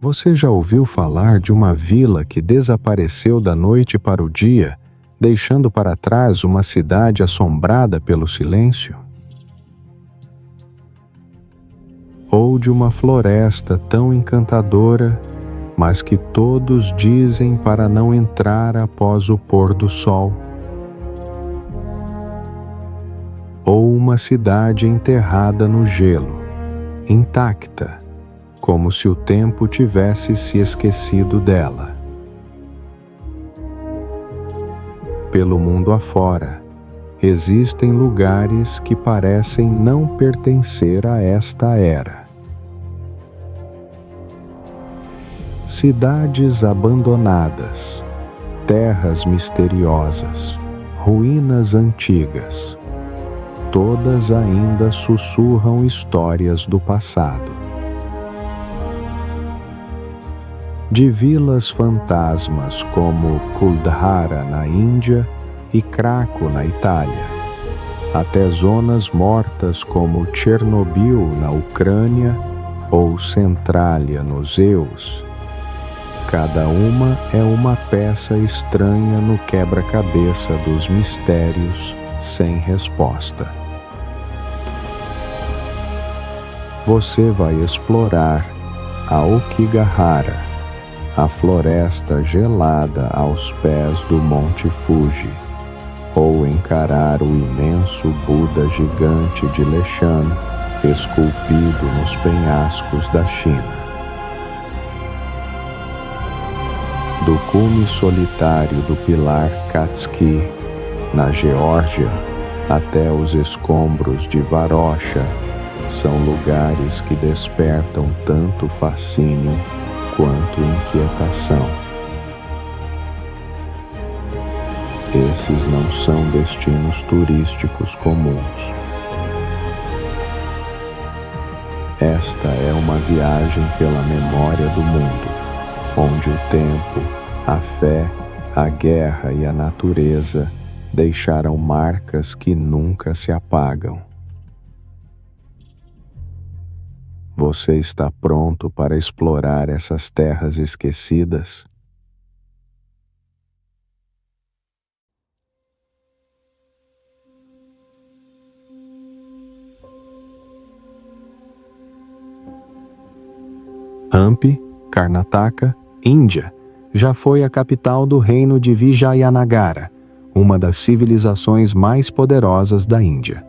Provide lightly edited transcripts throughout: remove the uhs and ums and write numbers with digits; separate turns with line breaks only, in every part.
Você já ouviu falar de uma vila que desapareceu da noite para o dia, deixando para trás uma cidade assombrada pelo silêncio? Ou de uma floresta tão encantadora, mas que todos dizem para não entrar após o pôr do sol? Ou uma cidade enterrada no gelo, intacta, como se o tempo tivesse se esquecido dela? Pelo mundo afora, existem lugares que parecem não pertencer a esta era. Cidades abandonadas, terras misteriosas, ruínas antigas, todas ainda sussurram histórias do passado. De vilas fantasmas como Kuldhara na Índia e Craco na Itália, até zonas mortas como Chernobyl na Ucrânia ou Centralia nos Zeus, cada uma é uma peça estranha no quebra-cabeça dos mistérios sem resposta. Você vai explorar a Aokigahara, a floresta gelada aos pés do Monte Fuji, ou encarar o imenso Buda gigante de Leshan, esculpido nos penhascos da China. Do cume solitário do Pilar Katski, na Geórgia, até os escombros de Varosha, são lugares que despertam tanto fascínio quanto inquietação. Esses não são destinos turísticos comuns. Esta é uma viagem pela memória do mundo, onde o tempo, a fé, a guerra e a natureza deixaram marcas que nunca se apagam. Você está pronto para explorar essas terras esquecidas? Hampi, Karnataka, Índia, já foi a capital do reino de Vijayanagara, uma das civilizações mais poderosas da Índia.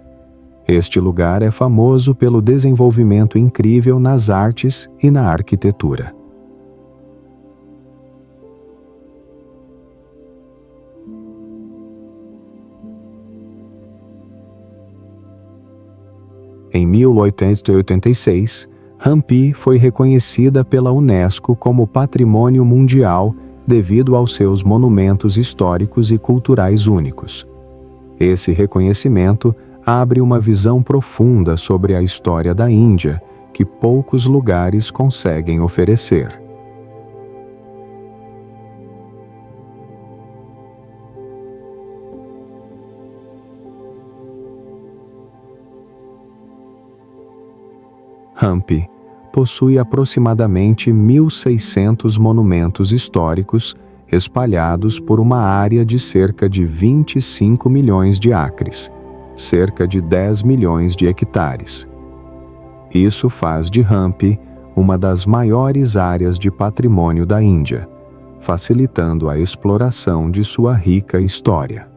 Este lugar é famoso pelo desenvolvimento incrível nas artes e na arquitetura. Em 1886, Hampi foi reconhecida pela Unesco como Patrimônio Mundial devido aos seus monumentos históricos e culturais únicos. Esse reconhecimento abre uma visão profunda sobre a história da Índia, que poucos lugares conseguem oferecer. Hampi possui aproximadamente 1.600 monumentos históricos espalhados por uma área de cerca de 25 milhões de acres, cerca de 10 milhões de hectares. Isso faz de Hampi uma das maiores áreas de patrimônio da Índia, facilitando a exploração de sua rica história.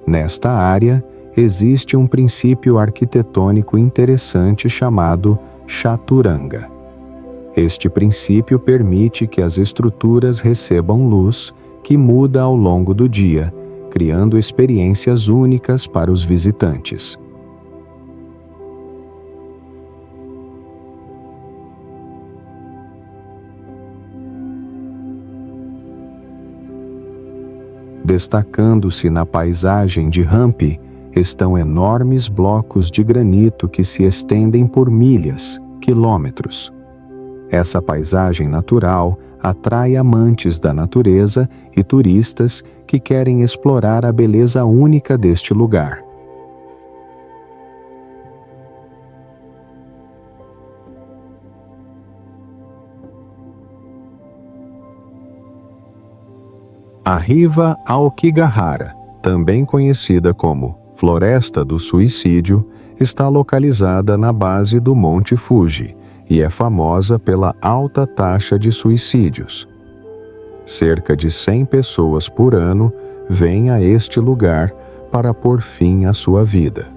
Nesta área, existe um princípio arquitetônico interessante chamado chaturanga. Este princípio permite que as estruturas recebam luz, que muda ao longo do dia, criando experiências únicas para os visitantes. Destacando-se na paisagem de Hampi estão enormes blocos de granito que se estendem por milhas, quilômetros. Essa paisagem natural atrai amantes da natureza e turistas que querem explorar a beleza única deste lugar. A Riva Aokigahara, também conhecida como Floresta do Suicídio, está localizada na base do Monte Fuji e é famosa pela alta taxa de suicídios. Cerca de 100 pessoas por ano vêm a este lugar para pôr fim à sua vida.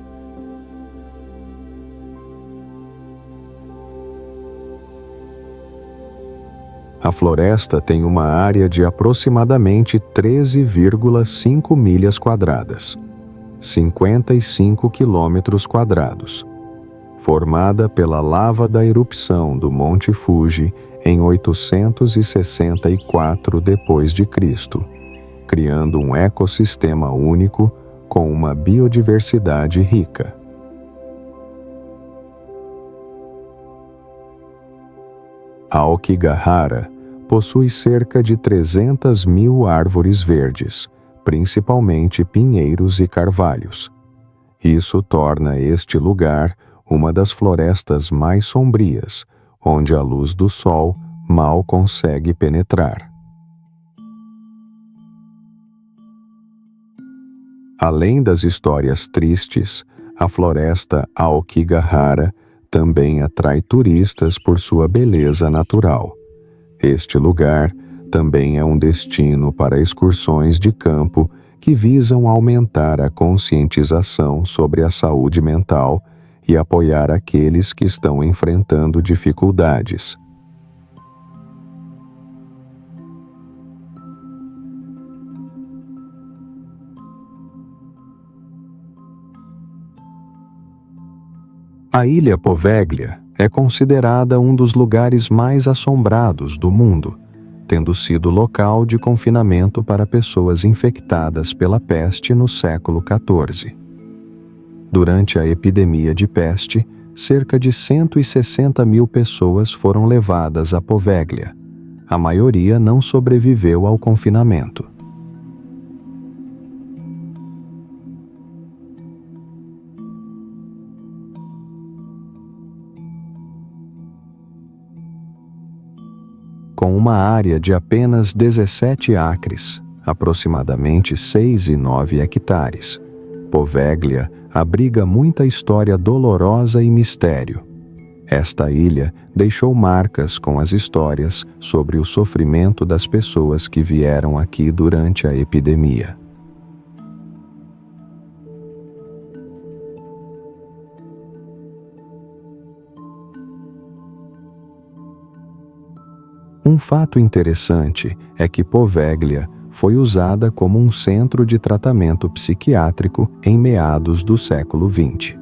A floresta tem uma área de aproximadamente 13,5 milhas quadradas, 55 quilômetros quadrados, formada pela lava da erupção do Monte Fuji em 864 d.C., criando um ecossistema único com uma biodiversidade rica. Aokigahara possui cerca de 300 mil árvores verdes, principalmente pinheiros e carvalhos. Isso torna este lugar uma das florestas mais sombrias, onde a luz do sol mal consegue penetrar. Além das histórias tristes, a floresta Aokigahara também atrai turistas por sua beleza natural. Este lugar também é um destino para excursões de campo que visam aumentar a conscientização sobre a saúde mental e apoiar aqueles que estão enfrentando dificuldades. A Ilha Poveglia é considerada um dos lugares mais assombrados do mundo, tendo sido local de confinamento para pessoas infectadas pela peste no século XIV. Durante a epidemia de peste, cerca de 160 mil pessoas foram levadas a Poveglia. A maioria não sobreviveu ao confinamento. Com uma área de apenas 17 acres, aproximadamente 6,9 hectares, Poveglia abriga muita história dolorosa e mistério. Esta ilha deixou marcas com as histórias sobre o sofrimento das pessoas que vieram aqui durante a epidemia. Um fato interessante é que Poveglia foi usada como um centro de tratamento psiquiátrico em meados do século XX.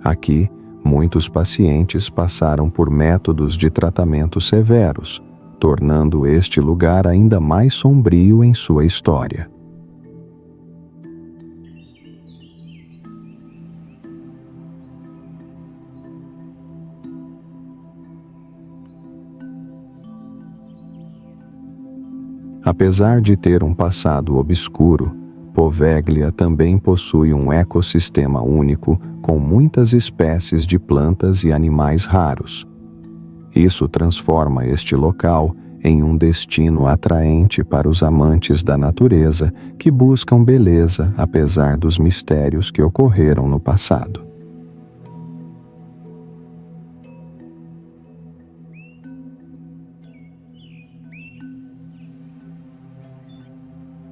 Aqui, muitos pacientes passaram por métodos de tratamento severos, tornando este lugar ainda mais sombrio em sua história. Apesar de ter um passado obscuro, Poveglia também possui um ecossistema único com muitas espécies de plantas e animais raros. Isso transforma este local em um destino atraente para os amantes da natureza que buscam beleza apesar dos mistérios que ocorreram no passado.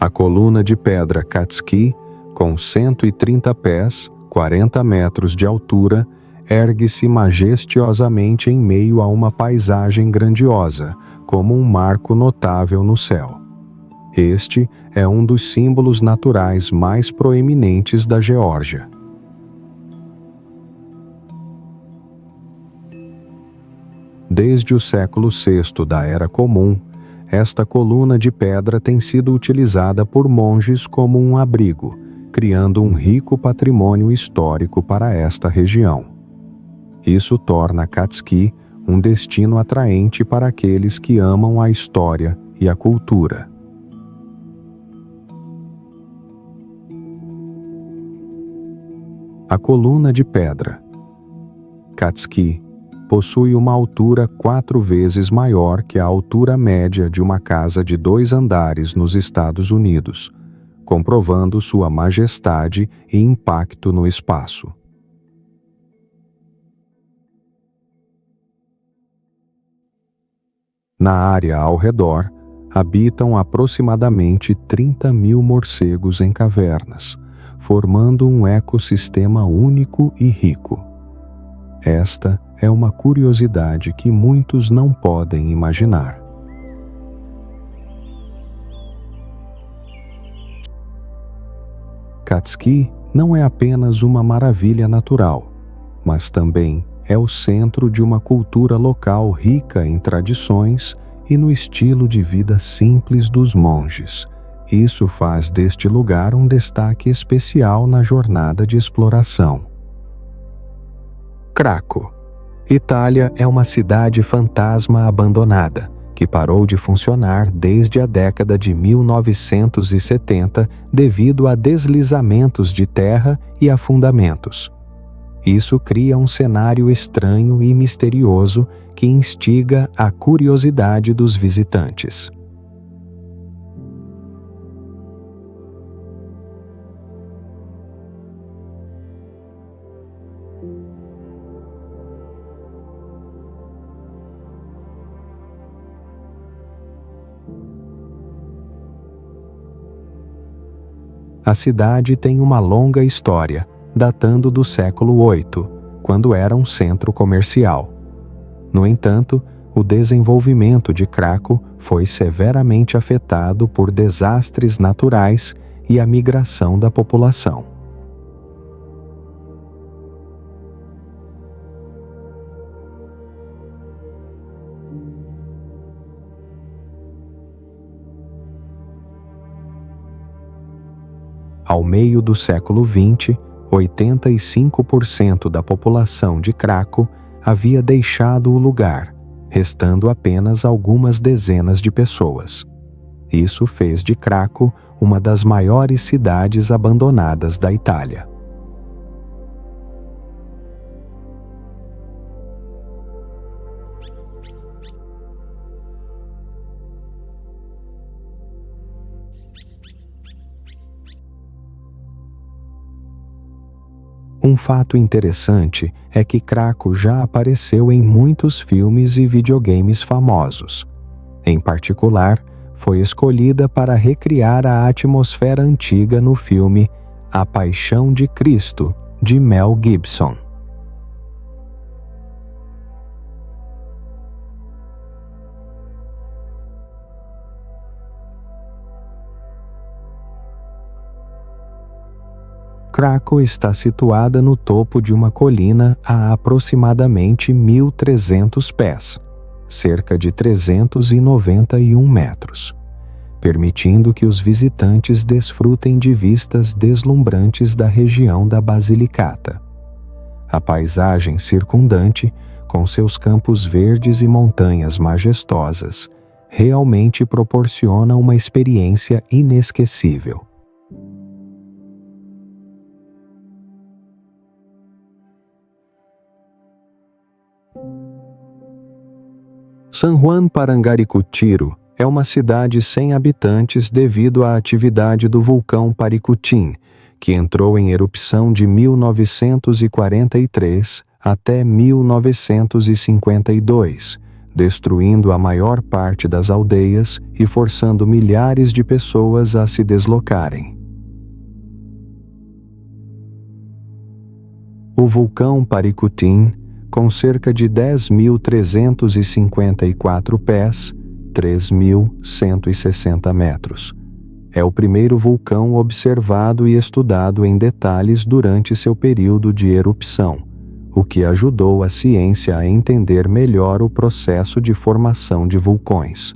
A coluna de pedra Katski, com 130 pés, 40 metros de altura, ergue-se majestiosamente em meio a uma paisagem grandiosa, como um marco notável no céu. Este é um dos símbolos naturais mais proeminentes da Geórgia. Desde o século VI da Era Comum, esta coluna de pedra tem sido utilizada por monges como um abrigo, criando um rico patrimônio histórico para esta região. Isso torna Katski um destino atraente para aqueles que amam a história e a cultura. A coluna de pedra. Catskill possui uma altura 4 vezes maior que a altura média de uma casa de 2 andares nos Estados Unidos, comprovando sua majestade e impacto no espaço. Na área ao redor, habitam aproximadamente 30.000 morcegos em cavernas, formando um ecossistema único e rico. Esta é uma curiosidade que muitos não podem imaginar. Catskill não é apenas uma maravilha natural, mas também é o centro de uma cultura local rica em tradições e no estilo de vida simples dos monges. Isso faz deste lugar um destaque especial na jornada de exploração. Craco. Itália é uma cidade fantasma abandonada, que parou de funcionar desde a década de 1970 devido a deslizamentos de terra e afundamentos. Isso cria um cenário estranho e misterioso que instiga a curiosidade dos visitantes. A cidade tem uma longa história, datando do século VIII, quando era um centro comercial. No entanto, o desenvolvimento de Craco foi severamente afetado por desastres naturais e a migração da população. Ao meio do século XX, 85% da população de Craco havia deixado o lugar, restando apenas algumas dezenas de pessoas. Isso fez de Craco uma das maiores cidades abandonadas da Itália. Um fato interessante é que Craco já apareceu em muitos filmes e videogames famosos. Em particular, foi escolhida para recriar a atmosfera antiga no filme A Paixão de Cristo, de Mel Gibson. Craco está situada no topo de uma colina a aproximadamente 1.300 pés, cerca de 391 metros, permitindo que os visitantes desfrutem de vistas deslumbrantes da região da Basilicata. A paisagem circundante, com seus campos verdes e montanhas majestosas, realmente proporciona uma experiência inesquecível. San Juan Parangaricutiro é uma cidade sem habitantes devido à atividade do vulcão Paricutín, que entrou em erupção de 1943 até 1952, destruindo a maior parte das aldeias e forçando milhares de pessoas a se deslocarem. O vulcão Paricutín, com cerca de 10.354 pés, 3.160 metros. É o primeiro vulcão observado e estudado em detalhes durante seu período de erupção, o que ajudou a ciência a entender melhor o processo de formação de vulcões.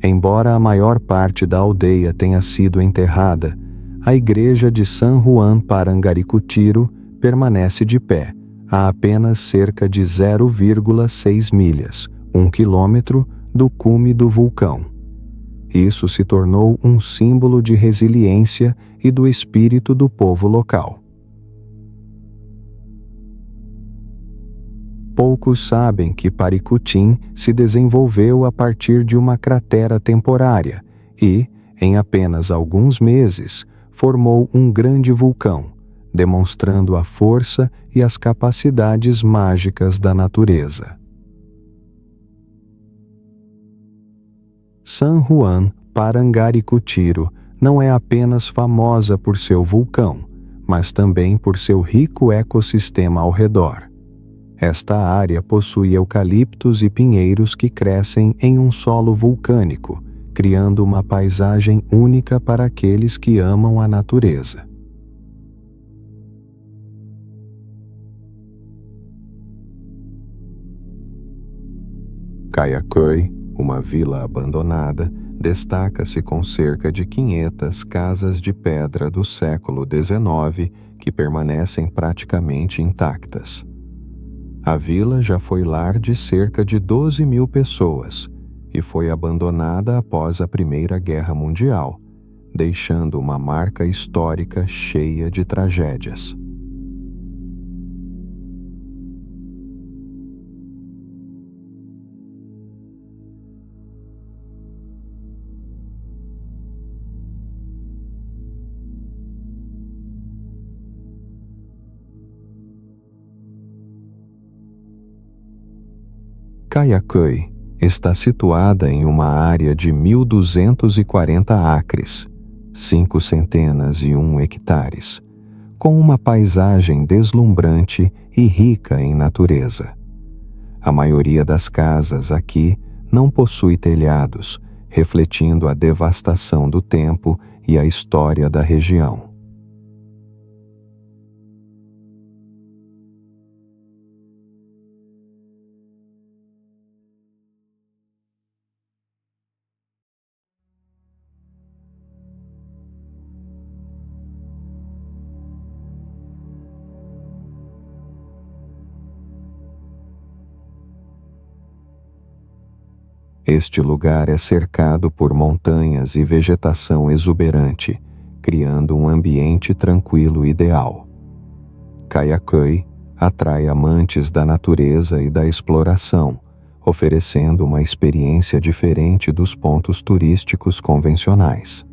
Embora a maior parte da aldeia tenha sido enterrada, a igreja de San Juan Parangaricutiro permanece de pé, a apenas cerca de 0,6 milhas, 1 quilômetro, do cume do vulcão. Isso se tornou um símbolo de resiliência e do espírito do povo local. Poucos sabem que Paricutin se desenvolveu a partir de uma cratera temporária e, em apenas alguns meses, formou um grande vulcão, demonstrando a força e as capacidades mágicas da natureza. San Juan Parangaricutiro não é apenas famosa por seu vulcão, mas também por seu rico ecossistema ao redor. Esta área possui eucaliptos e pinheiros que crescem em um solo vulcânico, criando uma paisagem única para aqueles que amam a natureza. Kayaköy, uma vila abandonada, destaca-se com cerca de 500 casas de pedra do século XIX que permanecem praticamente intactas. A vila já foi lar de cerca de 12.000 pessoas e foi abandonada após a Primeira Guerra Mundial, deixando uma marca histórica cheia de tragédias. Kayaköy está situada em uma área de 1.240 acres, 501 hectares, com uma paisagem deslumbrante e rica em natureza. A maioria das casas aqui não possui telhados, refletindo a devastação do tempo e a história da região. Este lugar é cercado por montanhas e vegetação exuberante, criando um ambiente tranquilo ideal. Kayaköy atrai amantes da natureza e da exploração, oferecendo uma experiência diferente dos pontos turísticos convencionais.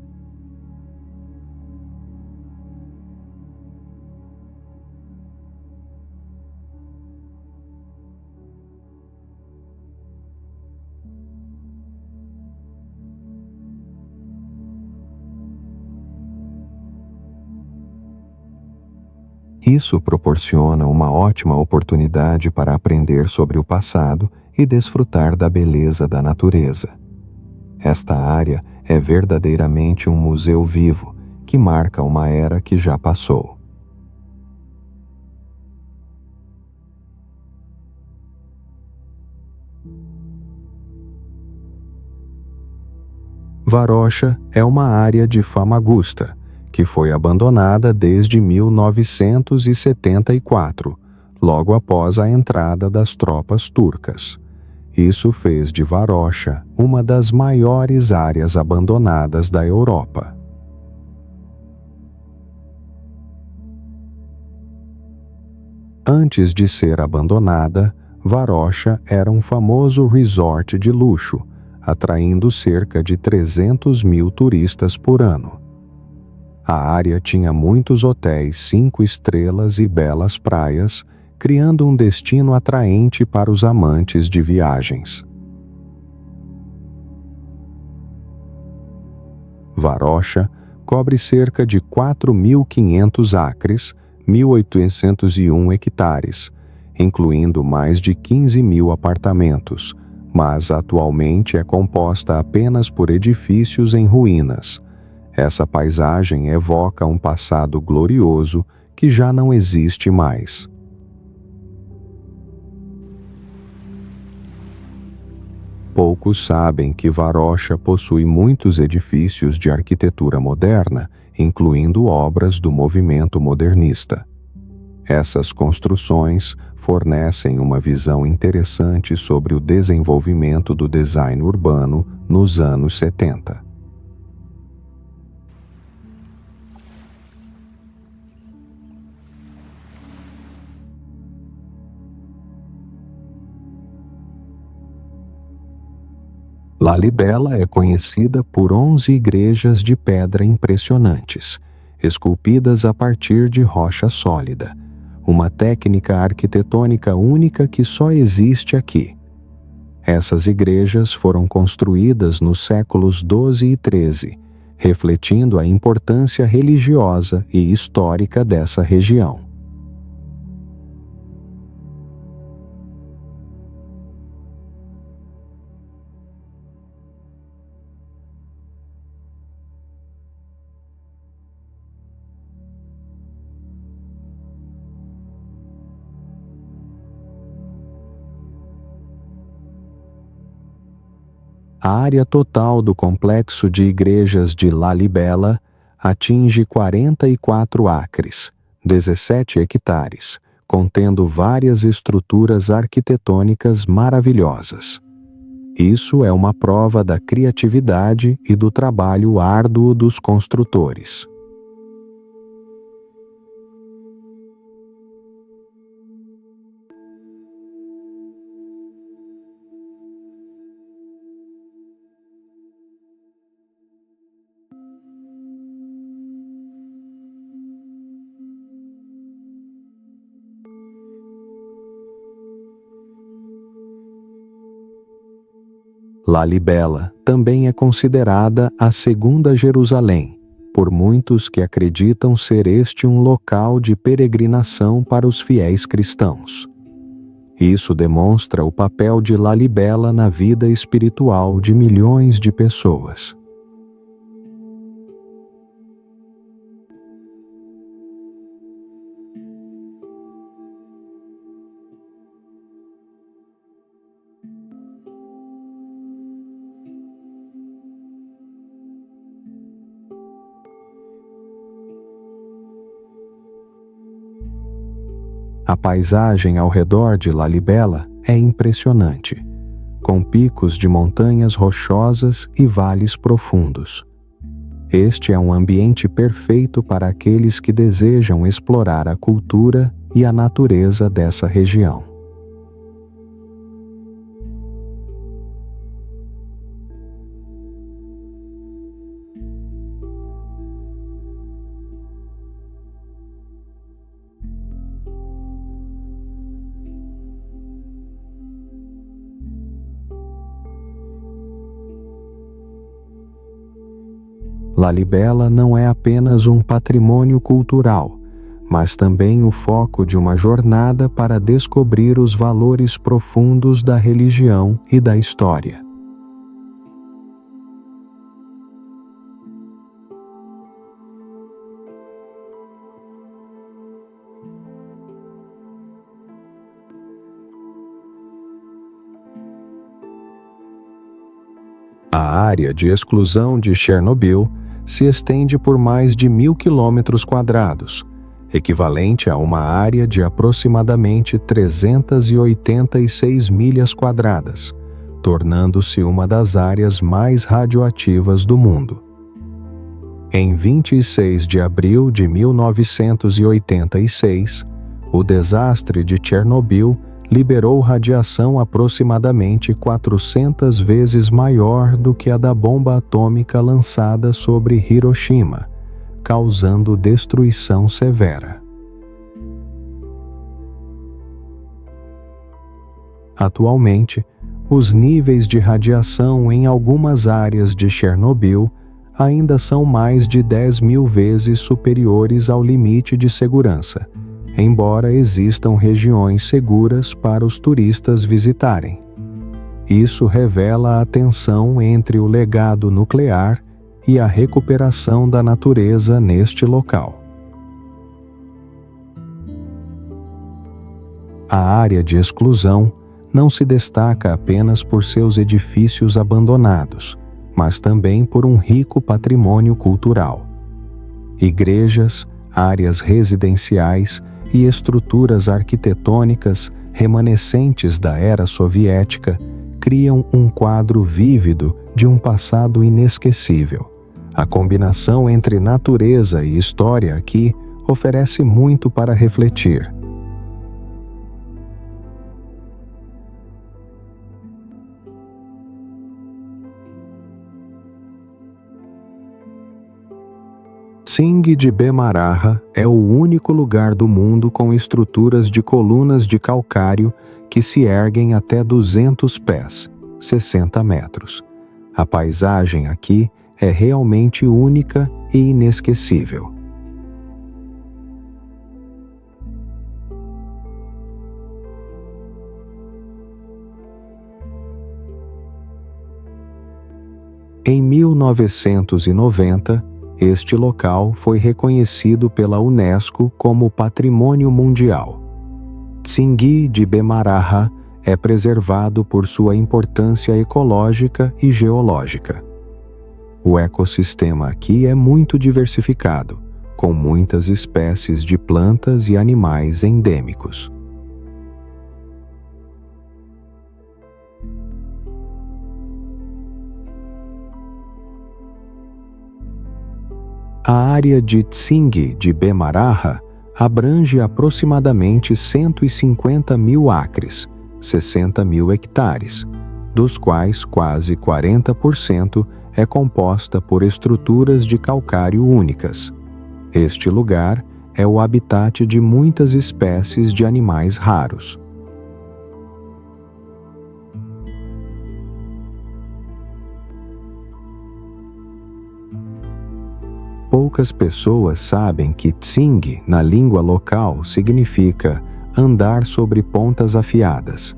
Isso proporciona uma ótima oportunidade para aprender sobre o passado e desfrutar da beleza da natureza. Esta área é verdadeiramente um museu vivo, que marca uma era que já passou. Varosha é uma área de Famagusta, que foi abandonada desde 1974, logo após a entrada das tropas turcas. Isso fez de Varosha uma das maiores áreas abandonadas da Europa. Antes de ser abandonada, Varosha era um famoso resort de luxo, atraindo cerca de 300.000 turistas por ano. A área tinha muitos hotéis 5 estrelas e belas praias, criando um destino atraente para os amantes de viagens. Varosha cobre cerca de 4.500 acres, 1.801 hectares, incluindo mais de 15.000 apartamentos, mas atualmente é composta apenas por edifícios em ruínas. Essa paisagem evoca um passado glorioso que já não existe mais. Poucos sabem que Varosha possui muitos edifícios de arquitetura moderna, incluindo obras do movimento modernista. Essas construções fornecem uma visão interessante sobre o desenvolvimento do design urbano nos anos 70. Lalibela é conhecida por 11 igrejas de pedra impressionantes, esculpidas a partir de rocha sólida, uma técnica arquitetônica única que só existe aqui. Essas igrejas foram construídas nos séculos XII e XIII, refletindo a importância religiosa e histórica dessa região. A área total do complexo de igrejas de Lalibela atinge 44 acres, 17 hectares, contendo várias estruturas arquitetônicas maravilhosas. Isso é uma prova da criatividade e do trabalho árduo dos construtores. Lalibela também é considerada a Segunda Jerusalém, por muitos que acreditam ser este um local de peregrinação para os fiéis cristãos. Isso demonstra o papel de Lalibela na vida espiritual de milhões de pessoas. A paisagem ao redor de Lalibela é impressionante, com picos de montanhas rochosas e vales profundos. Este é um ambiente perfeito para aqueles que desejam explorar a cultura e a natureza dessa região. Lalibela não é apenas um patrimônio cultural, mas também o foco de uma jornada para descobrir os valores profundos da religião e da história. A área de exclusão de Chernobyl se estende por mais de 1.000 km², equivalente a uma área de aproximadamente 386 milhas quadradas, tornando-se uma das áreas mais radioativas do mundo. Em 26 de abril de 1986, o desastre de Chernobyl liberou radiação aproximadamente 400 vezes maior do que a da bomba atômica lançada sobre Hiroshima, causando destruição severa. Atualmente, os níveis de radiação em algumas áreas de Chernobyl ainda são mais de 10.000 vezes superiores ao limite de segurança, embora existam regiões seguras para os turistas visitarem. Isso revela a tensão entre o legado nuclear e a recuperação da natureza neste local. A área de exclusão não se destaca apenas por seus edifícios abandonados, mas também por um rico patrimônio cultural. Igrejas, áreas residenciais e estruturas arquitetônicas remanescentes da era soviética criam um quadro vívido de um passado inesquecível. A combinação entre natureza e história aqui oferece muito para refletir. Tsingy de Bemaraha é o único lugar do mundo com estruturas de colunas de calcário que se erguem até 200 pés, 60 metros. A paisagem aqui é realmente única e inesquecível. Em 1990, este local foi reconhecido pela Unesco como Patrimônio Mundial. Tsingy de Bemaraha é preservado por sua importância ecológica e geológica. O ecossistema aqui é muito diversificado, com muitas espécies de plantas e animais endêmicos. A área de Tsingy de Bemaraha abrange aproximadamente 150 mil acres, 60 mil hectares, dos quais quase 40% é composta por estruturas de calcário únicas. Este lugar é o habitat de muitas espécies de animais raros. Poucas pessoas sabem que Tsingy, na língua local, significa andar sobre pontas afiadas.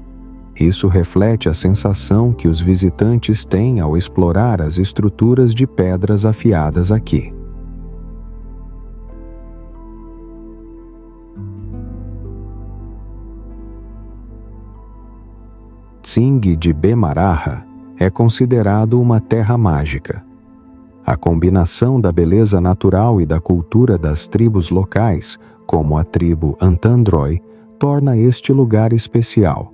Isso reflete a sensação que os visitantes têm ao explorar as estruturas de pedras afiadas aqui. Tsingy de Bemaraha é considerado uma terra mágica. A combinação da beleza natural e da cultura das tribos locais, como a tribo Antandroy, torna este lugar especial.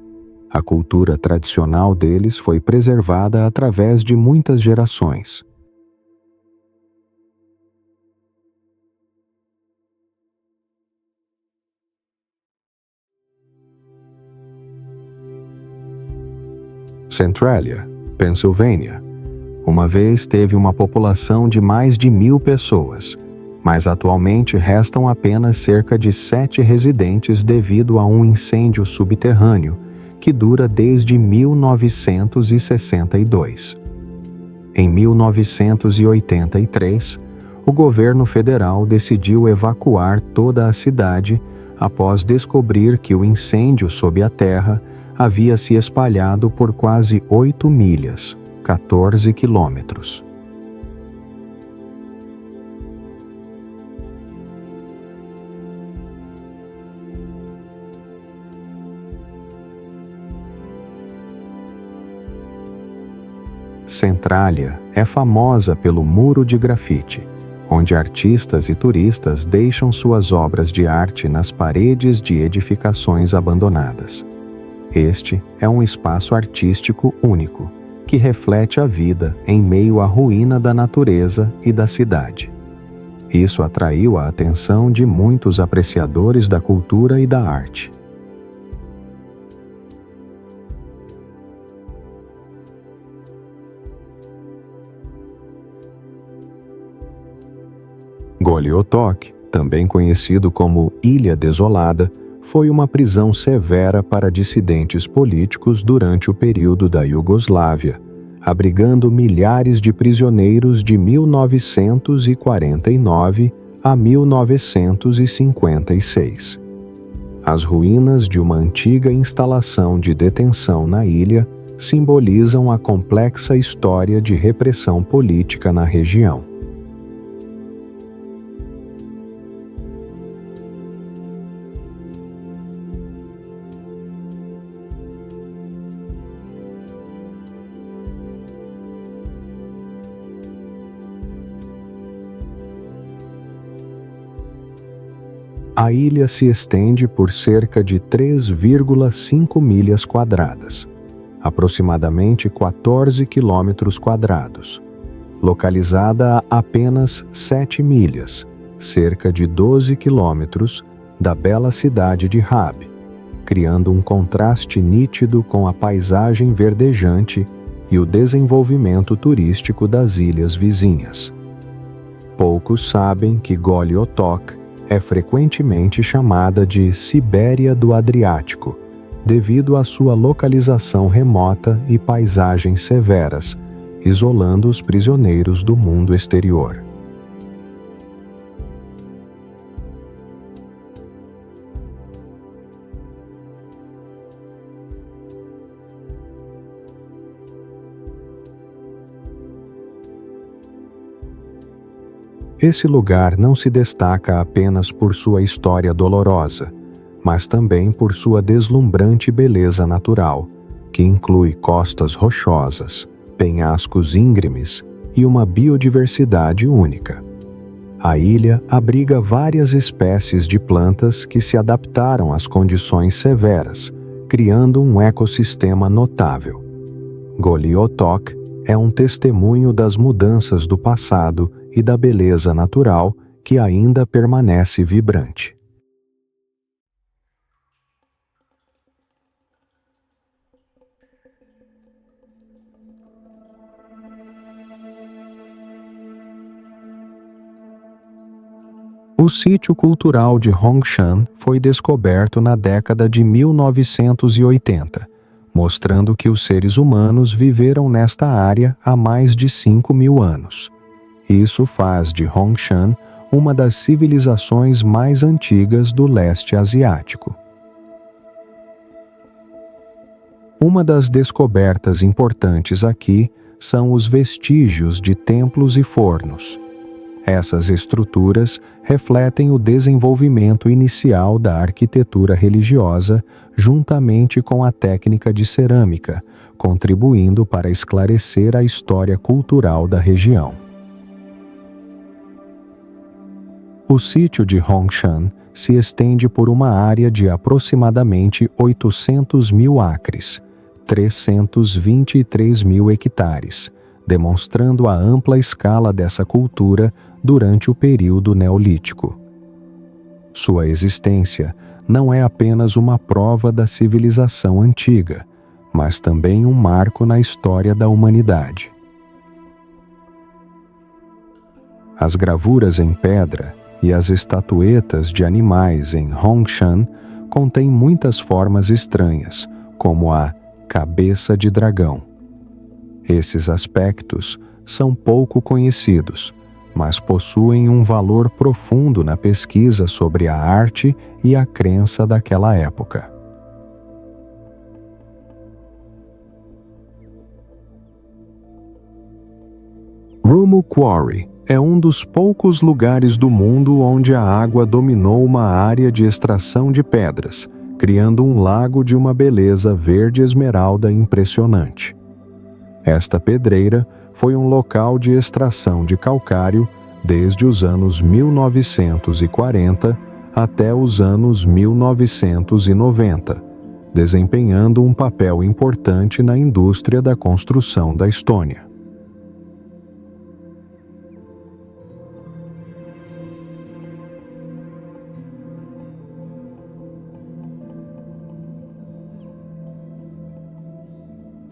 A cultura tradicional deles foi preservada através de muitas gerações. Centralia, Pensilvânia. Uma vez teve uma população de mais de 1.000 pessoas, mas atualmente restam apenas cerca de 7 residentes devido a um incêndio subterrâneo que dura desde 1962. Em 1983, o governo federal decidiu evacuar toda a cidade após descobrir que o incêndio sob a terra havia se espalhado por quase 8 milhas. 14 quilômetros. Centralia é famosa pelo Muro de Grafite, onde artistas e turistas deixam suas obras de arte nas paredes de edificações abandonadas. Este é um espaço artístico único, que reflete a vida em meio à ruína da natureza e da cidade. Isso atraiu a atenção de muitos apreciadores da cultura e da arte. Goliotok, também conhecido como Ilha Desolada, foi uma prisão severa para dissidentes políticos durante o período da Iugoslávia, abrigando milhares de prisioneiros de 1949 a 1956. As ruínas de uma antiga instalação de detenção na ilha simbolizam a complexa história de repressão política na região. A ilha se estende por cerca de 3,5 milhas quadradas, aproximadamente 14 quilômetros quadrados, localizada a apenas 7 milhas, cerca de 12 quilômetros, da bela cidade de Raab, criando um contraste nítido com a paisagem verdejante e o desenvolvimento turístico das ilhas vizinhas. Poucos sabem que Goli Otok é frequentemente chamada de Sibéria do Adriático, devido à sua localização remota e paisagens severas, isolando os prisioneiros do mundo exterior. Esse lugar não se destaca apenas por sua história dolorosa, mas também por sua deslumbrante beleza natural, que inclui costas rochosas, penhascos íngremes e uma biodiversidade única. A ilha abriga várias espécies de plantas que se adaptaram às condições severas, criando um ecossistema notável. Goli Otok é um testemunho das mudanças do passado e da beleza natural que ainda permanece vibrante. O sítio cultural de Hongshan foi descoberto na década de 1980, mostrando que os seres humanos viveram nesta área há mais de 5.000 anos. Isso faz de Hongshan uma das civilizações mais antigas do leste asiático. Uma das descobertas importantes aqui são os vestígios de templos e fornos. Essas estruturas refletem o desenvolvimento inicial da arquitetura religiosa juntamente com a técnica de cerâmica, contribuindo para esclarecer a história cultural da região. O sítio de Hongshan se estende por uma área de aproximadamente 800.000 acres, 323.000 hectares, demonstrando a ampla escala dessa cultura durante o período neolítico. Sua existência não é apenas uma prova da civilização antiga, mas também um marco na história da humanidade. As gravuras em pedra e as estatuetas de animais em Hongshan contêm muitas formas estranhas, como a cabeça de dragão. Esses aspectos são pouco conhecidos, mas possuem um valor profundo na pesquisa sobre a arte e a crença daquela época. Rumo Quarry é um dos poucos lugares do mundo onde a água dominou uma área de extração de pedras, criando um lago de uma beleza verde esmeralda impressionante. Esta pedreira foi um local de extração de calcário desde os anos 1940 até os anos 1990, desempenhando um papel importante na indústria da construção da Estônia.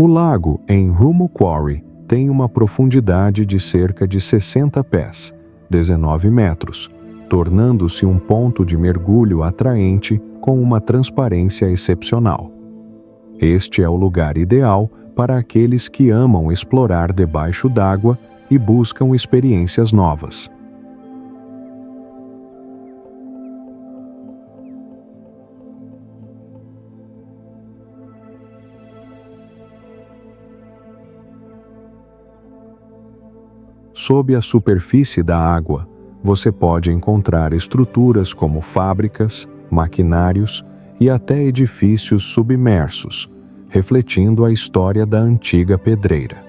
O lago em Rumo Quarry tem uma profundidade de cerca de 60 pés, 19 metros, tornando-se um ponto de mergulho atraente com uma transparência excepcional. Este é o lugar ideal para aqueles que amam explorar debaixo d'água e buscam experiências novas. Sob a superfície da água, você pode encontrar estruturas como fábricas, maquinários e até edifícios submersos, refletindo a história da antiga pedreira.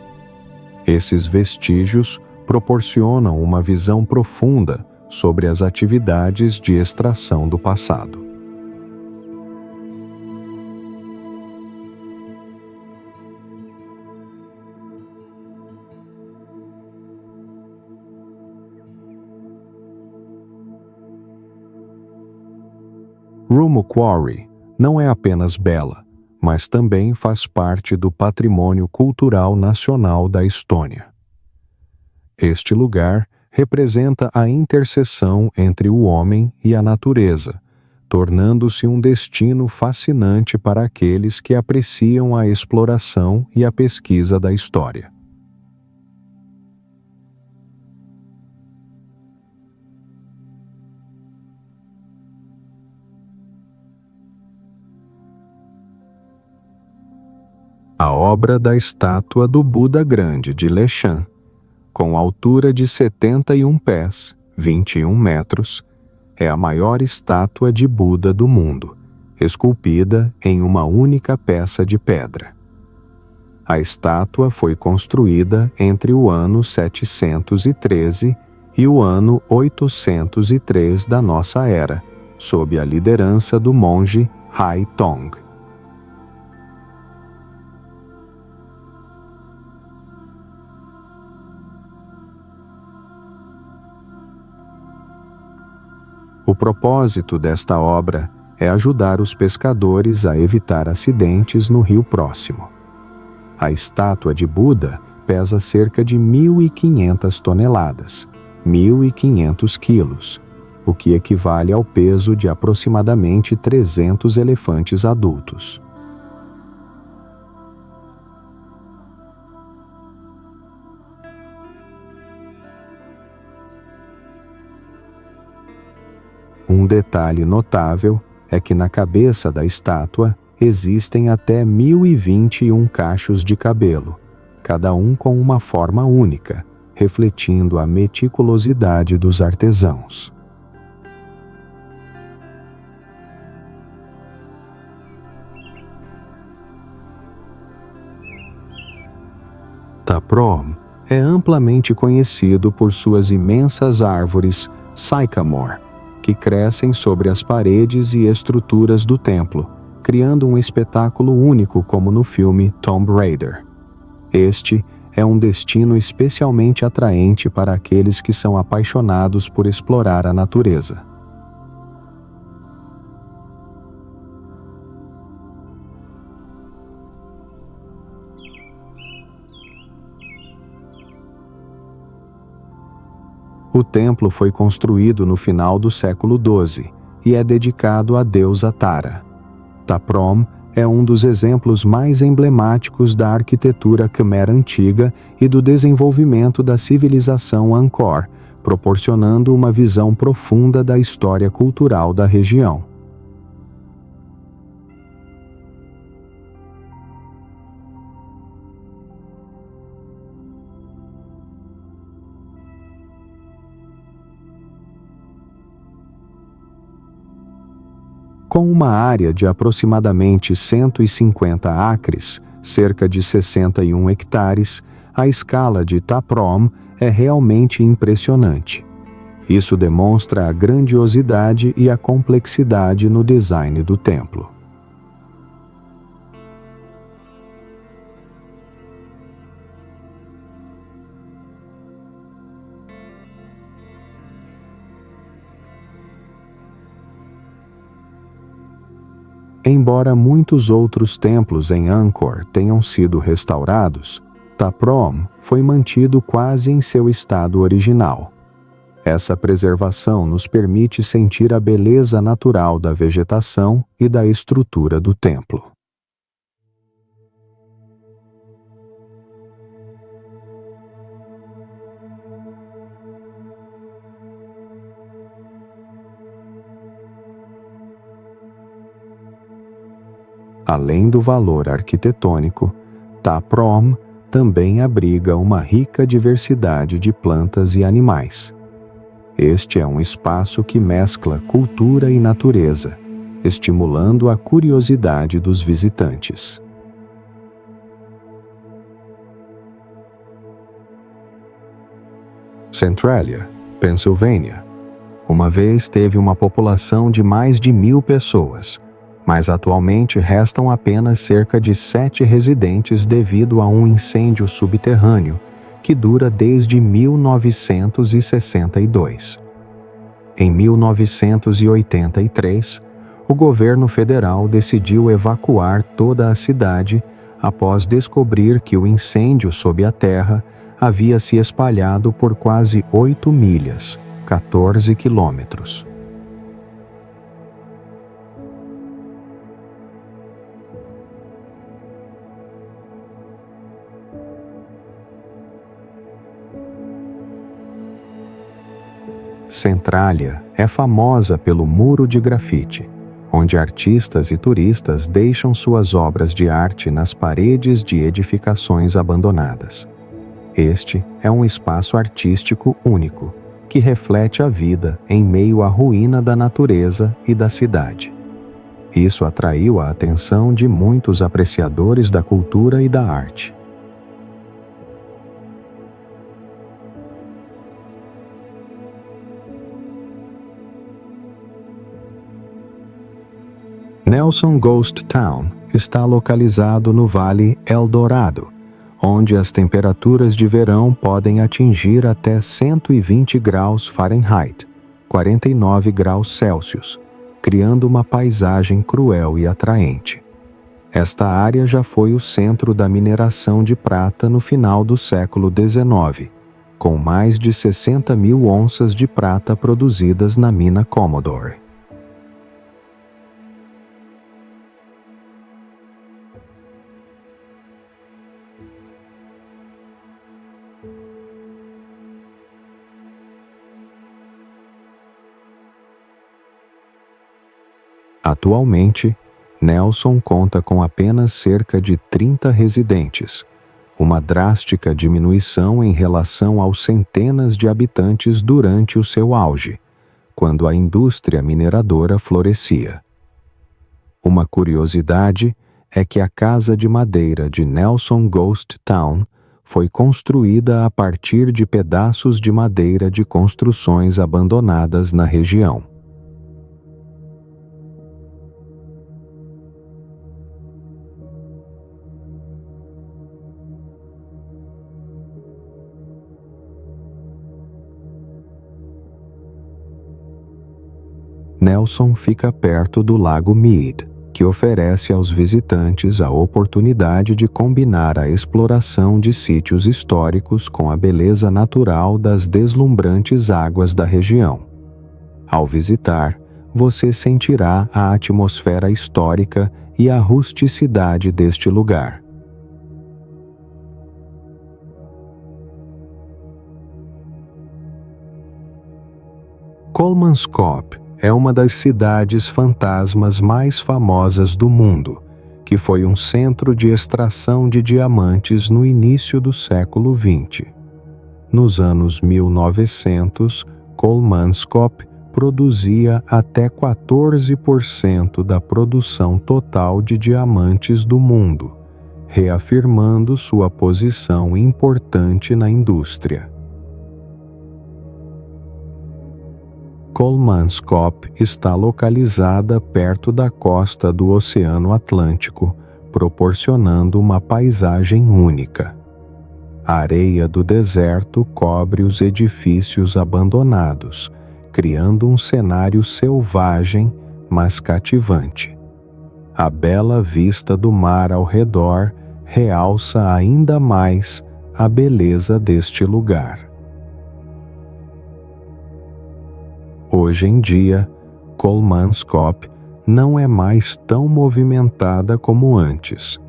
Esses vestígios proporcionam uma visão profunda sobre as atividades de extração do passado. Rumo Quarry não é apenas bela, mas também faz parte do patrimônio cultural nacional da Estônia. Este lugar representa a interseção entre o homem e a natureza, tornando-se um destino fascinante para aqueles que apreciam a exploração e a pesquisa da história. A obra da estátua do Buda Grande de Leshan, com altura de 71 pés, 21 metros, é a maior estátua de Buda do mundo, esculpida em uma única peça de pedra. A estátua foi construída entre o ano 713 e o ano 803 da nossa era, sob a liderança do monge Hai Tong. O propósito desta obra é ajudar os pescadores a evitar acidentes no rio próximo. A estátua de Buda pesa cerca de 1.500 toneladas, 1.500 quilos, o que equivale ao peso de aproximadamente 300 elefantes adultos. Um detalhe notável é que na cabeça da estátua existem até 1.021 cachos de cabelo, cada um com uma forma única, refletindo a meticulosidade dos artesãos. Taprom é amplamente conhecido por suas imensas árvores sycamore, que crescem sobre as paredes e estruturas do templo, criando um espetáculo único como no filme Tomb Raider. Este é um destino especialmente atraente para aqueles que são apaixonados por explorar a natureza. O templo foi construído no final do século XII e é dedicado à deusa Tara. Taprom é um dos exemplos mais emblemáticos da arquitetura Khmer antiga e do desenvolvimento da civilização Angkor, proporcionando uma visão profunda da história cultural da região. Com uma área de aproximadamente 150 acres, cerca de 61 hectares, a escala de Taprom é realmente impressionante. Isso demonstra a grandiosidade e a complexidade no design do templo. Embora muitos outros templos em Angkor tenham sido restaurados, Taprom foi mantido quase em seu estado original. Essa preservação nos permite sentir a beleza natural da vegetação e da estrutura do templo. Além do valor arquitetônico, Taprom também abriga uma rica diversidade de plantas e animais. Este é um espaço que mescla cultura e natureza, estimulando a curiosidade dos visitantes. Centralia, Pensilvânia, Uma vez teve uma população de mais de 1.000 pessoas, mas atualmente restam apenas cerca de 7 residentes devido a um incêndio subterrâneo que dura desde 1962. Em 1983, o governo federal decidiu evacuar toda a cidade após descobrir que o incêndio sob a terra havia se espalhado por quase 8 milhas, 14 quilômetros. Centralia é famosa pelo muro de grafite, onde artistas e turistas deixam suas obras de arte nas paredes de edificações abandonadas. Este é um espaço artístico único, que reflete a vida em meio à ruína da natureza e da cidade. Isso atraiu a atenção de muitos apreciadores da cultura e da arte. Nelson Ghost Town está localizado no Vale El Dorado, onde as temperaturas de verão podem atingir até 120 graus Fahrenheit, 49 graus Celsius, criando uma paisagem cruel e atraente. Esta área já foi o centro da mineração de prata no final do século XIX, com mais de 60.000 onças de prata produzidas na mina Commodore. Atualmente, Nelson conta com apenas cerca de 30 residentes, uma drástica diminuição em relação aos centenas de habitantes durante o seu auge, quando a indústria mineradora florescia. Uma curiosidade é que a casa de madeira de Nelson Ghost Town foi construída a partir de pedaços de madeira de construções abandonadas na região. Nelson fica perto do Lago Mead, que oferece aos visitantes a oportunidade de combinar a exploração de sítios históricos com a beleza natural das deslumbrantes águas da região. Ao visitar, você sentirá a atmosfera histórica e a rusticidade deste lugar. Kolmanskop é uma das cidades fantasmas mais famosas do mundo, que foi um centro de extração de diamantes no início do século XX. Nos anos 1900, Kolmanskop produzia até 14% da produção total de diamantes do mundo, reafirmando sua posição importante na indústria. Kolmanskop está localizada perto da costa do Oceano Atlântico, proporcionando uma paisagem única. A areia do deserto cobre os edifícios abandonados, criando um cenário selvagem, mas cativante. A bela vista do mar ao redor realça ainda mais a beleza deste lugar. Hoje em dia, Kolmanskop não é mais tão movimentada como antes,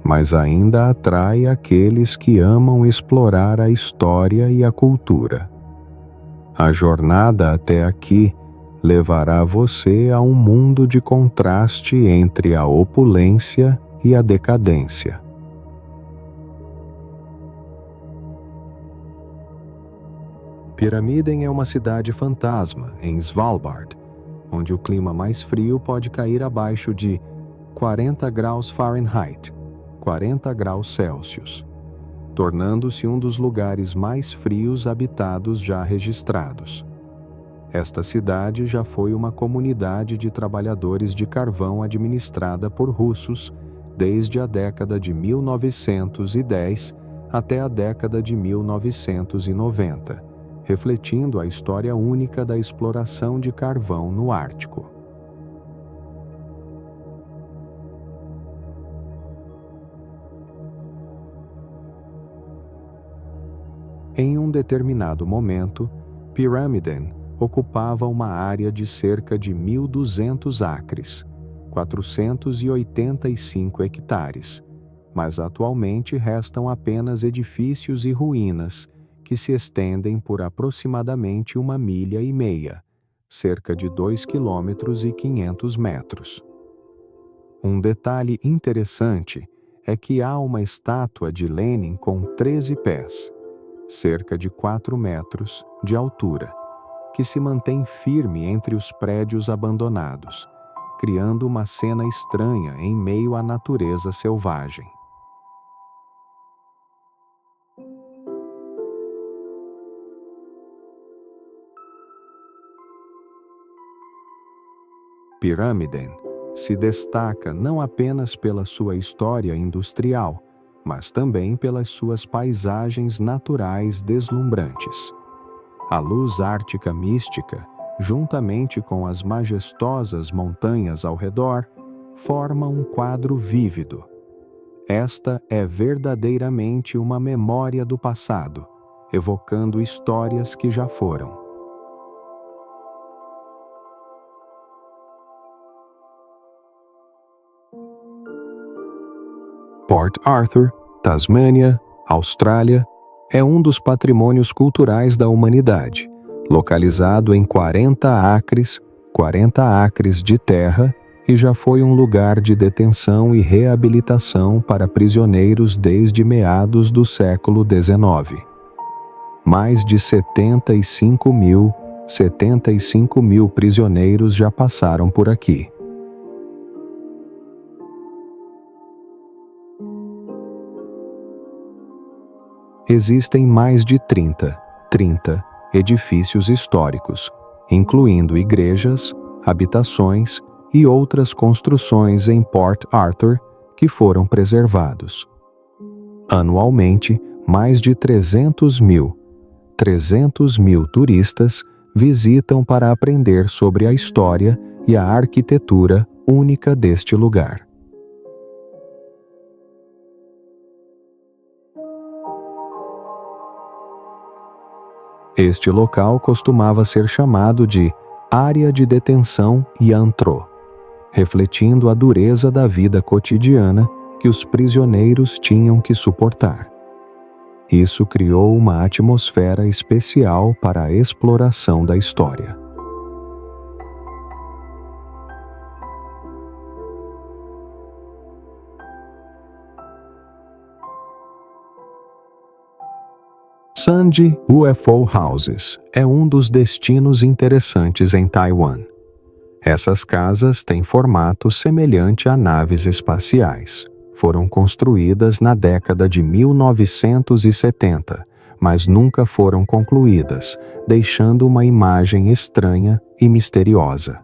mas ainda atrai aqueles que amam explorar a história e a cultura. A jornada até aqui levará você a um mundo de contraste entre a opulência e a decadência. Pyramiden é uma cidade fantasma em Svalbard, onde o clima mais frio pode cair abaixo de 40 graus Fahrenheit, 40 graus Celsius, tornando-se um dos lugares mais frios habitados já registrados. Esta cidade já foi uma comunidade de trabalhadores de carvão administrada por russos desde a década de 1910 até a década de 1990, refletindo a história única da exploração de carvão no Ártico. Em um determinado momento, Pyramiden ocupava uma área de cerca de 1.200 acres, 485 hectares, mas atualmente restam apenas edifícios e ruínas que se estendem por aproximadamente 1,5 milha, cerca de 2,5 km. Um detalhe interessante é que há uma estátua de Lenin com 13 pés, cerca de 4 metros de altura, que se mantém firme entre os prédios abandonados, criando uma cena estranha em meio à natureza selvagem. Pyramiden se destaca não apenas pela sua história industrial, mas também pelas suas paisagens naturais deslumbrantes. A luz ártica mística, juntamente com as majestosas montanhas ao redor, forma um quadro vívido. Esta é verdadeiramente uma memória do passado, evocando histórias que já foram. Port Arthur, Tasmânia, Austrália, é um dos patrimônios culturais da humanidade, localizado em 40 acres de terra, e já foi um lugar de detenção e reabilitação para prisioneiros desde meados do século XIX. Mais de 75 mil prisioneiros já passaram por aqui. Existem mais de 30 edifícios históricos, incluindo igrejas, habitações e outras construções em Port Arthur que foram preservados. Anualmente, mais de 300 mil turistas visitam para aprender sobre a história e a arquitetura única deste lugar. Este local costumava ser chamado de Área de Detenção Yantro, refletindo a dureza da vida cotidiana que os prisioneiros tinham que suportar. Isso criou uma atmosfera especial para a exploração da história. Sandy UFO Houses é um dos destinos interessantes em Taiwan. Essas casas têm formato semelhante a naves espaciais. Foram construídas na década de 1970, mas nunca foram concluídas, deixando uma imagem estranha e misteriosa.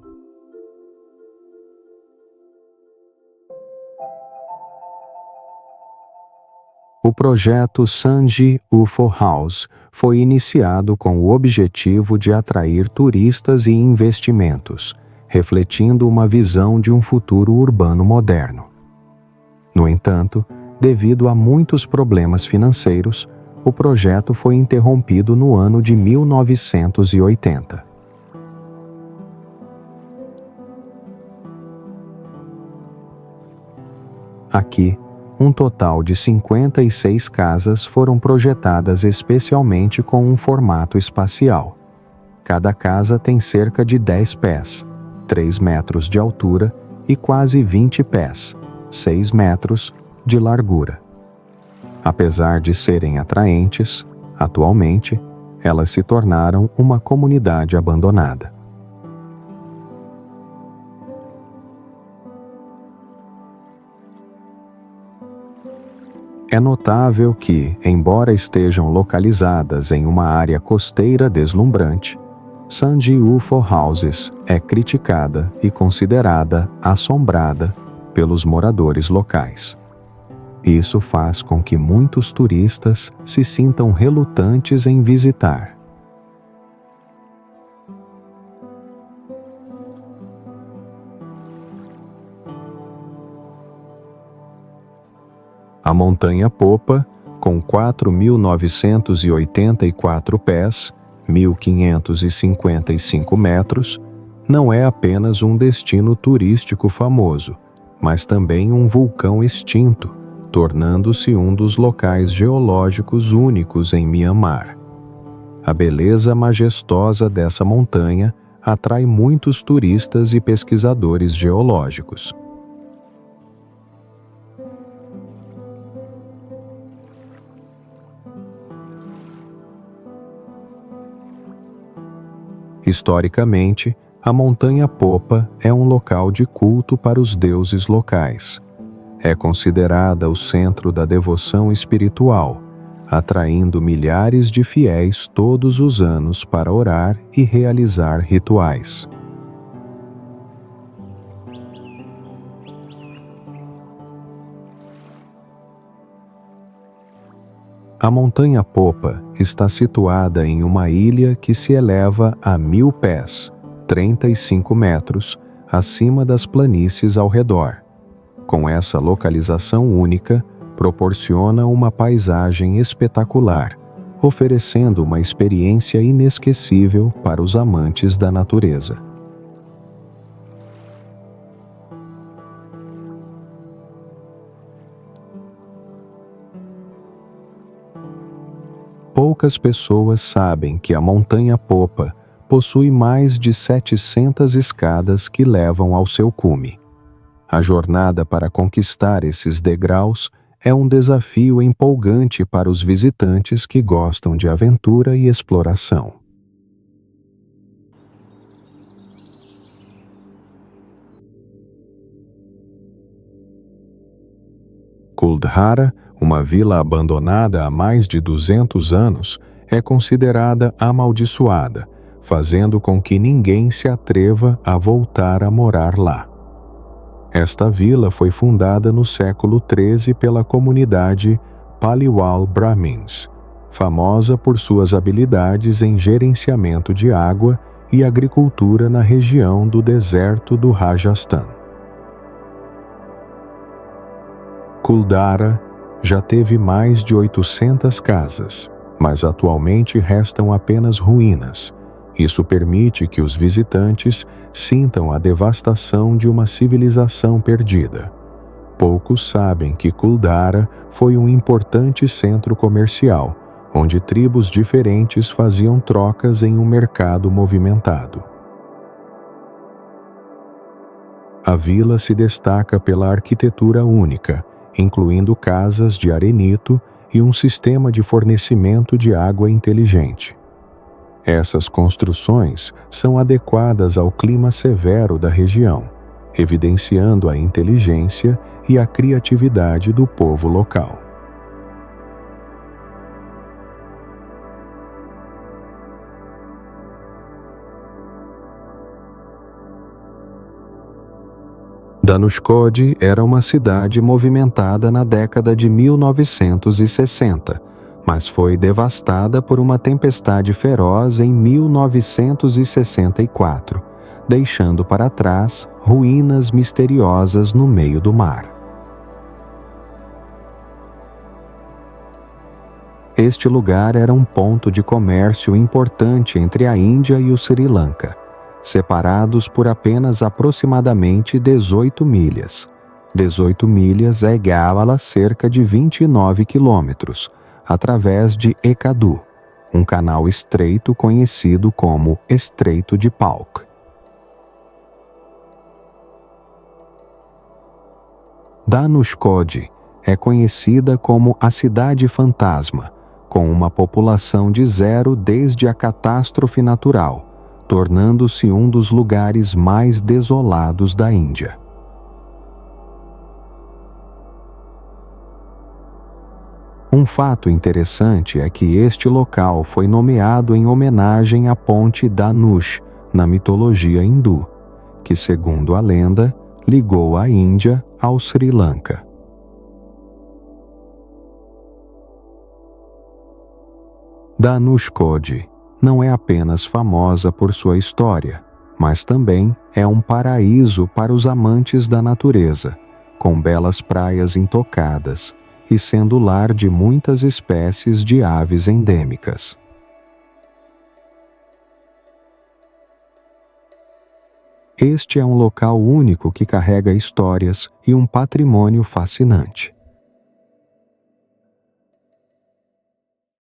O projeto Sandy UFO House foi iniciado com o objetivo de atrair turistas e investimentos, refletindo uma visão de um futuro urbano moderno. No entanto, devido a muitos problemas financeiros, o projeto foi interrompido no ano de 1980. Aqui, um total de 56 casas foram projetadas especialmente com um formato espacial. Cada casa tem cerca de 10 pés, 3 metros de altura e quase 20 pés, 6 metros, de largura. Apesar de serem atraentes, atualmente, elas se tornaram uma comunidade abandonada. É notável que, embora estejam localizadas em uma área costeira deslumbrante, Sanji UFO Houses é criticada e considerada assombrada pelos moradores locais. Isso faz com que muitos turistas se sintam relutantes em visitar. A Montanha Popa, com 4.984 pés, 1.555 metros, não é apenas um destino turístico famoso, mas também um vulcão extinto, tornando-se um dos locais geológicos únicos em Mianmar. A beleza majestosa dessa montanha atrai muitos turistas e pesquisadores geológicos. Historicamente, a Montanha Popa é um local de culto para os deuses locais. É considerada o centro da devoção espiritual, atraindo milhares de fiéis todos os anos para orar e realizar rituais. A Montanha Popa está situada em uma ilha que se eleva a 1.000 pés, 35 metros, acima das planícies ao redor. Com essa localização única, proporciona uma paisagem espetacular, oferecendo uma experiência inesquecível para os amantes da natureza. Poucas pessoas sabem que a Montanha Popa possui mais de 700 escadas que levam ao seu cume. A jornada para conquistar esses degraus é um desafio empolgante para os visitantes que gostam de aventura e exploração. Kuldhara, uma vila abandonada há mais de 200 anos, é considerada amaldiçoada, fazendo com que ninguém se atreva a voltar a morar lá. Esta vila foi fundada no século XIII pela comunidade Paliwal Brahmins, famosa por suas habilidades em gerenciamento de água e agricultura na região do deserto do Rajasthan. Kuldhara já teve mais de 800 casas, mas atualmente restam apenas ruínas. Isso permite que os visitantes sintam a devastação de uma civilização perdida. Poucos sabem que Kuldhara foi um importante centro comercial, onde tribos diferentes faziam trocas em um mercado movimentado. A vila se destaca pela arquitetura única, incluindo casas de arenito e um sistema de fornecimento de água inteligente. Essas construções são adequadas ao clima severo da região, evidenciando a inteligência e a criatividade do povo local. Dhanushkodi era uma cidade movimentada na década de 1960, mas foi devastada por uma tempestade feroz em 1964, deixando para trás ruínas misteriosas no meio do mar. Este lugar era um ponto de comércio importante entre a Índia e o Sri Lanka, separados por apenas aproximadamente 18 milhas. 18 milhas é igual a cerca de 29 quilômetros, através de Ekadu, um canal estreito conhecido como Estreito de Palk. Dhanushkodi é conhecida como a Cidade Fantasma, com uma população de zero desde a catástrofe natural, tornando-se um dos lugares mais desolados da Índia. Um fato interessante é que este local foi nomeado em homenagem à ponte Dhanush, na mitologia hindu, que, segundo a lenda, ligou a Índia ao Sri Lanka. Dhanushkodi não é apenas famosa por sua história, mas também é um paraíso para os amantes da natureza, com belas praias intocadas e sendo lar de muitas espécies de aves endêmicas. Este é um local único que carrega histórias e um patrimônio fascinante.